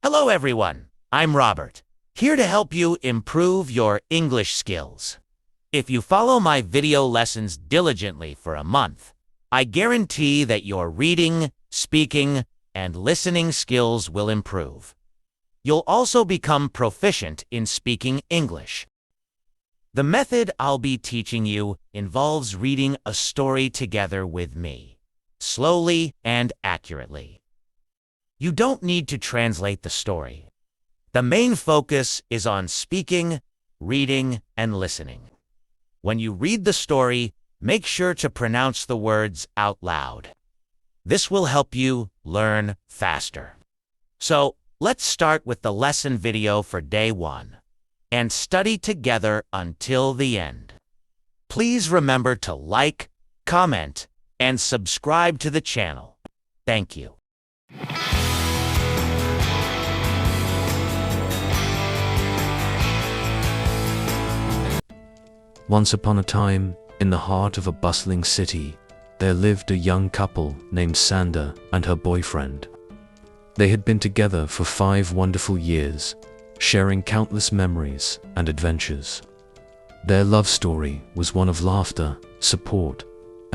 Hello everyone, I'm Robert, here to help you improve your English skills. If you follow my video lessons diligently for a month, I guarantee that your reading, speaking, and listening skills will improve. You'll also become proficient in speaking English. The method I'll be teaching you involves reading a story together with me, slowly and accurately. You don't need to translate the story. The main focus is on speaking, reading, and listening. When you read the story, make sure to pronounce the words out loud. This will help you learn faster. So, let's start with the lesson video for day 1, and study together until the end. Please remember to like, comment, and subscribe to the channel. Thank you. Once upon a time, in the heart of a bustling city, there lived a young couple named Sandra and her boyfriend. They had been together for 5 wonderful years, sharing countless memories and adventures. Their love story was one of laughter, support,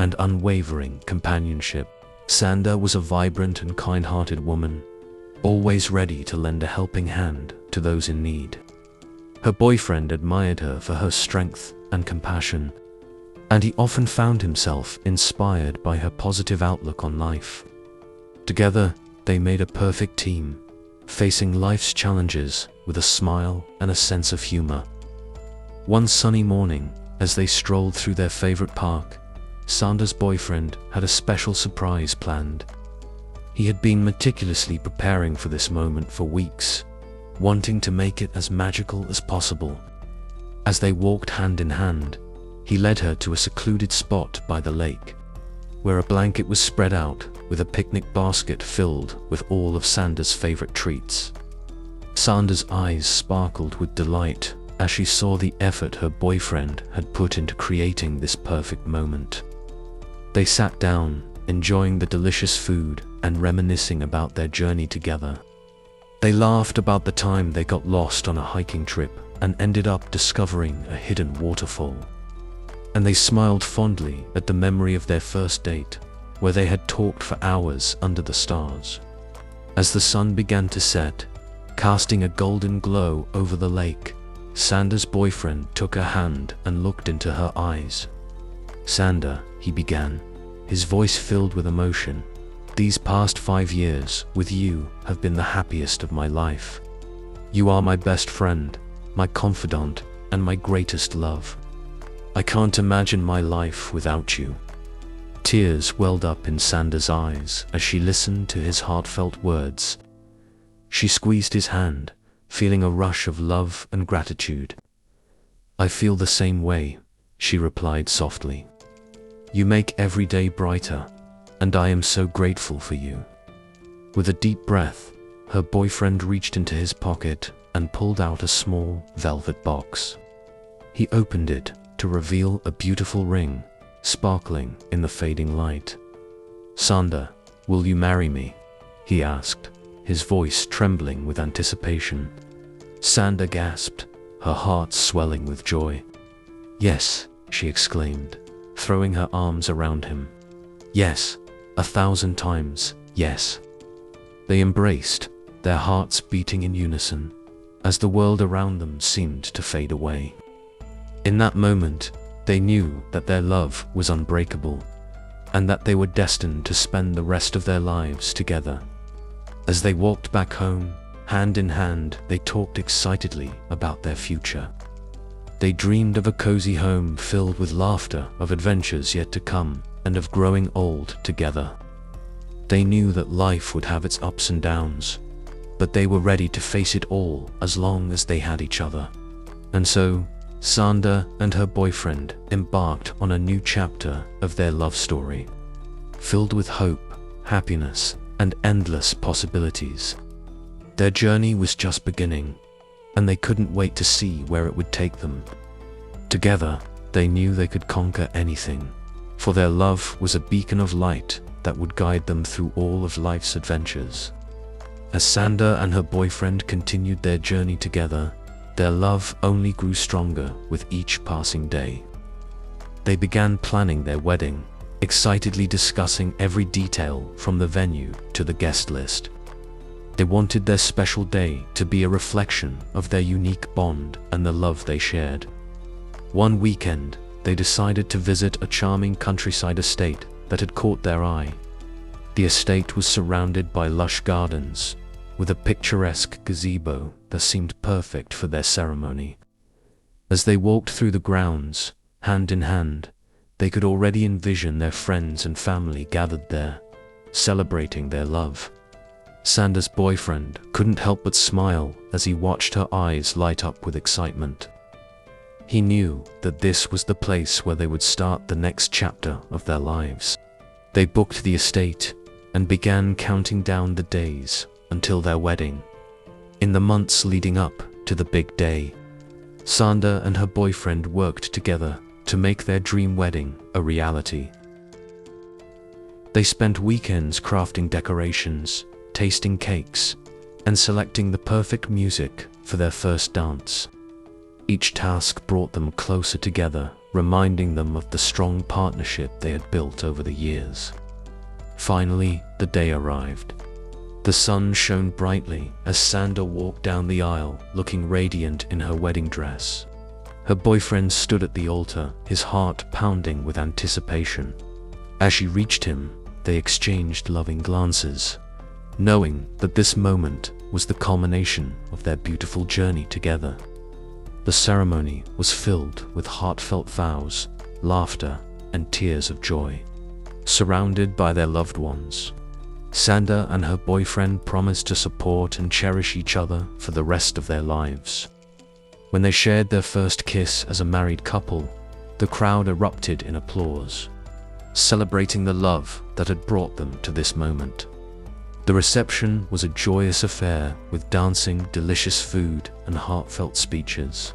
and unwavering companionship. Sandra was a vibrant and kind-hearted woman, always ready to lend a helping hand to those in need. Her boyfriend admired her for her strength and compassion, and he often found himself inspired by her positive outlook on life. Together, they made a perfect team, facing life's challenges with a smile and a sense of humor. One sunny morning, as they strolled through their favorite park, Sandra's boyfriend had a special surprise planned. He had been meticulously preparing for this moment for weeks, wanting to make it as magical as possible. As they walked hand in hand, he led her to a secluded spot by the lake, where a blanket was spread out with a picnic basket filled with all of Sandra's favorite treats. Sandra's eyes sparkled with delight as she saw the effort her boyfriend had put into creating this perfect moment. They sat down, enjoying the delicious food and reminiscing about their journey together. They laughed about the time they got lost on a hiking trip and ended up discovering a hidden waterfall. And they smiled fondly at the memory of their first date, where they had talked for hours under the stars. As the sun began to set, casting a golden glow over the lake, Sandra's boyfriend took her hand and looked into her eyes. "Sandra," he began, his voice filled with emotion, "these past 5 years with you have been the happiest of my life. You are my best friend, my confidant, and my greatest love. I can't imagine my life without you." Tears welled up in Sandra's eyes as she listened to his heartfelt words. She squeezed his hand, feeling a rush of love and gratitude. "I feel the same way," she replied softly. "You make every day brighter, and I am so grateful for you." With a deep breath, her boyfriend reached into his pocket and pulled out a small velvet box. He opened it to reveal a beautiful ring, sparkling in the fading light. "Sandra, will you marry me?" he asked, his voice trembling with anticipation. Sandra gasped, her heart swelling with joy. "Yes," she exclaimed, throwing her arms around him. "Yes, 1,000 times, yes." They embraced, their hearts beating in unison, as the world around them seemed to fade away. In that moment, they knew that their love was unbreakable, and that they were destined to spend the rest of their lives together. As they walked back home, hand in hand, they talked excitedly about their future. They dreamed of a cozy home filled with laughter, of adventures yet to come, and of growing old together. They knew that life would have its ups and downs, but they were ready to face it all as long as they had each other. And so, Sandra and her boyfriend embarked on a new chapter of their love story, filled with hope, happiness, and endless possibilities. Their journey was just beginning, and they couldn't wait to see where it would take them. Together, they knew they could conquer anything, for their love was a beacon of light that would guide them through all of life's adventures. As Sander and her boyfriend continued their journey together, their love only grew stronger with each passing day. They began planning their wedding, excitedly discussing every detail from the venue to the guest list. They wanted their special day to be a reflection of their unique bond and the love they shared. One weekend, they decided to visit a charming countryside estate that had caught their eye. The estate was surrounded by lush gardens, with a picturesque gazebo that seemed perfect for their ceremony. As they walked through the grounds, hand in hand, they could already envision their friends and family gathered there, celebrating their love. Sander's boyfriend couldn't help but smile as he watched her eyes light up with excitement. He knew that this was the place where they would start the next chapter of their lives. They booked the estate and began counting down the days until their wedding. In the months leading up to the big day, Sander and her boyfriend worked together to make their dream wedding a reality. They spent weekends crafting decorations, tasting cakes, and selecting the perfect music for their first dance. Each task brought them closer together, reminding them of the strong partnership they had built over the years. Finally, the day arrived. The sun shone brightly as Sander walked down the aisle, looking radiant in her wedding dress. Her boyfriend stood at the altar, his heart pounding with anticipation. As she reached him, they exchanged loving glances, knowing that this moment was the culmination of their beautiful journey together. The ceremony was filled with heartfelt vows, laughter, and tears of joy. Surrounded by their loved ones, Sander and her boyfriend promised to support and cherish each other for the rest of their lives. When they shared their first kiss as a married couple, the crowd erupted in applause, celebrating the love that had brought them to this moment. The reception was a joyous affair with dancing, delicious food, and heartfelt speeches.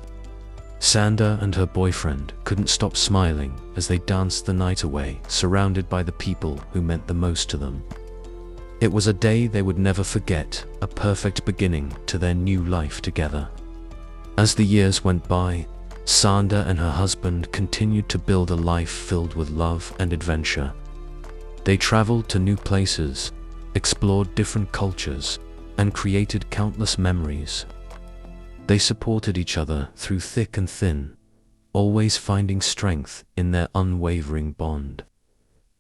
Sander and her boyfriend couldn't stop smiling as they danced the night away, surrounded by the people who meant the most to them. It was a day they would never forget, a perfect beginning to their new life together. As the years went by, Sander and her husband continued to build a life filled with love and adventure. They traveled to new places, explored different cultures, and created countless memories. They supported each other through thick and thin, always finding strength in their unwavering bond.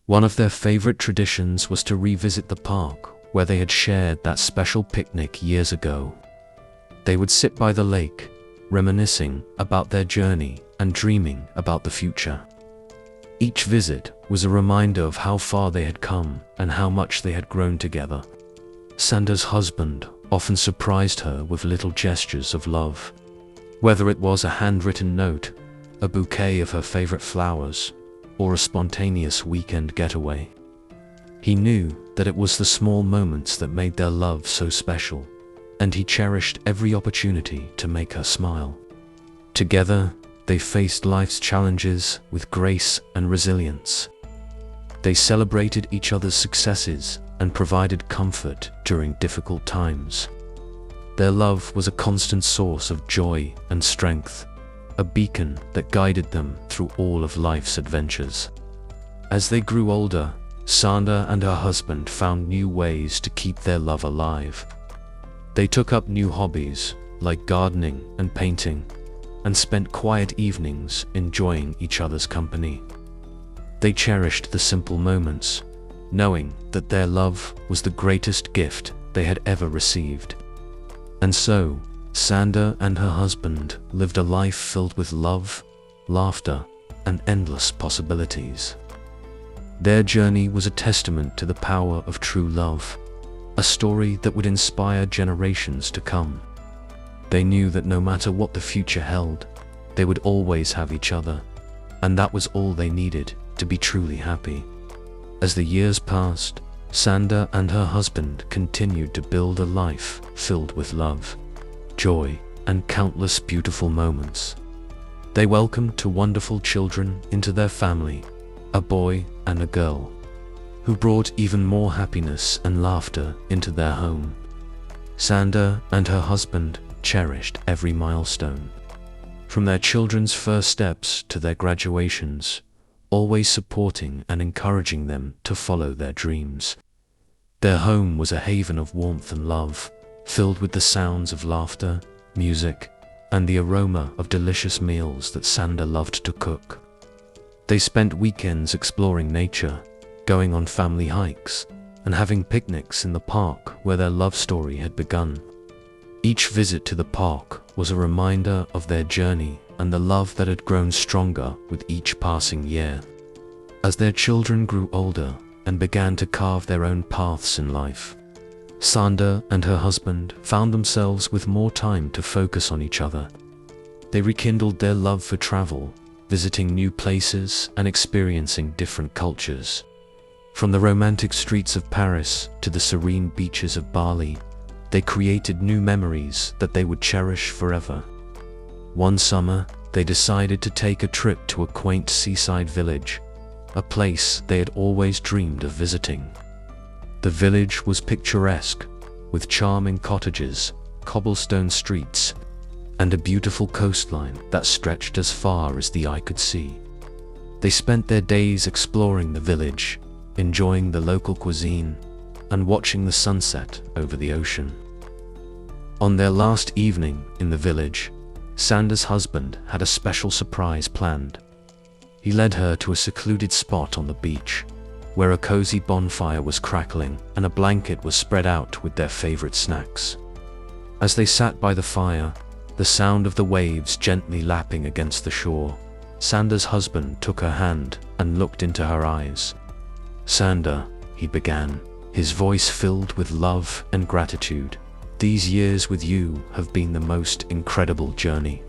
One of their favorite traditions was to revisit the park where they had shared that special picnic years ago. They would sit by the lake, reminiscing about their journey and dreaming about the future. Each visit was a reminder of how far they had come and how much they had grown together. Sander's husband often surprised her with little gestures of love, whether it was a handwritten note, a bouquet of her favorite flowers, or a spontaneous weekend getaway. He knew that it was the small moments that made their love so special, and he cherished every opportunity to make her smile. Together, they faced life's challenges with grace and resilience. They celebrated each other's successes and provided comfort during difficult times. Their love was a constant source of joy and strength, a beacon that guided them through all of life's adventures. As they grew older, Sander and her husband found new ways to keep their love alive. They took up new hobbies like gardening and painting, and spent quiet evenings enjoying each other's company. They cherished the simple moments, knowing that their love was the greatest gift they had ever received. And so, Sander and her husband lived a life filled with love, laughter, and endless possibilities. Their journey was a testament to the power of true love, a story that would inspire generations to come. They knew that no matter what the future held, they would always have each other, and that was all they needed to be truly happy. As the years passed, Sander and her husband continued to build a life filled with love, joy, and countless beautiful moments. They welcomed two wonderful children into their family, a boy and a girl, who brought even more happiness and laughter into their home. Sander and her husband cherished every milestone. From their children's first steps to their graduations, always supporting and encouraging them to follow their dreams. Their home was a haven of warmth and love, filled with the sounds of laughter, music, and the aroma of delicious meals that Sander loved to cook. They spent weekends exploring nature, going on family hikes, and having picnics in the park where their love story had begun. Each visit to the park was a reminder of their journey and the love that had grown stronger with each passing year. As their children grew older and began to carve their own paths in life, Sander and her husband found themselves with more time to focus on each other. They rekindled their love for travel, visiting new places and experiencing different cultures. From the romantic streets of Paris to the serene beaches of Bali, they created new memories that they would cherish forever. One summer, they decided to take a trip to a quaint seaside village, a place they had always dreamed of visiting. The village was picturesque, with charming cottages, cobblestone streets, and a beautiful coastline that stretched as far as the eye could see. They spent their days exploring the village, enjoying the local cuisine, and watching the sunset over the ocean. On their last evening in the village, Sander's husband had a special surprise planned. He led her to a secluded spot on the beach, where a cozy bonfire was crackling and a blanket was spread out with their favorite snacks. As they sat by the fire, the sound of the waves gently lapping against the shore, Sander's husband took her hand and looked into her eyes. "Sander," he began, his voice filled with love and gratitude, "these years with you have been the most incredible journey.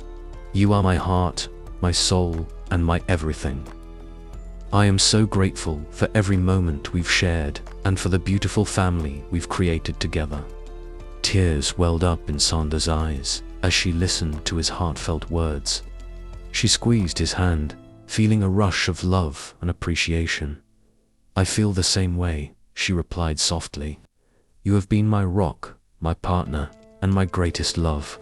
You are my heart, my soul, and my everything. I am so grateful for every moment we've shared and for the beautiful family we've created together." Tears welled up in Sander's eyes as she listened to his heartfelt words. She squeezed his hand, feeling a rush of love and appreciation. "I feel the same way," she replied softly. "You have been my rock, my partner, and my greatest love.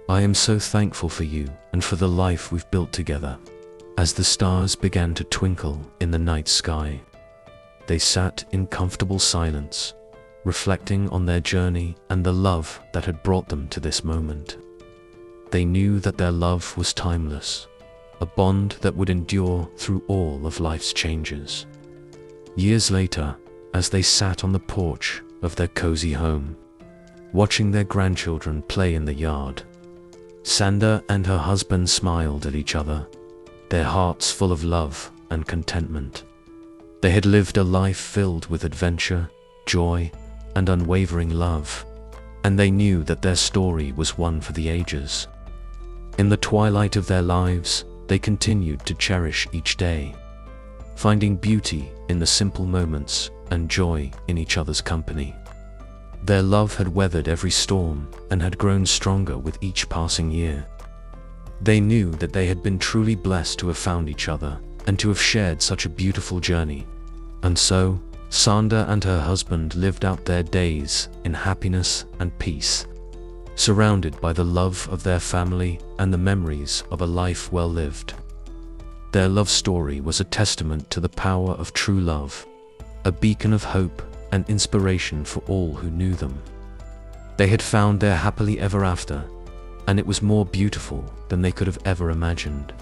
I am so thankful for you and for the life we've built together." As the stars began to twinkle in the night sky, they sat in comfortable silence, reflecting on their journey and the love that had brought them to this moment. They knew that their love was timeless, a bond that would endure through all of life's changes. Years later, as they sat on the porch of their cozy home, watching their grandchildren play in the yard, Sander and her husband smiled at each other, their hearts full of love and contentment. They had lived a life filled with adventure, joy, and unwavering love, and they knew that their story was one for the ages. In the twilight of their lives, they continued to cherish each day, finding beauty in the simple moments and joy in each other's company. Their love had weathered every storm and had grown stronger with each passing year. They knew that they had been truly blessed to have found each other and to have shared such a beautiful journey. And so, Sander and her husband lived out their days in happiness and peace, surrounded by the love of their family and the memories of a life well lived. Their love story was a testament to the power of true love, a beacon of hope and inspiration for all who knew them. They had found their happily ever after, and it was more beautiful than they could have ever imagined.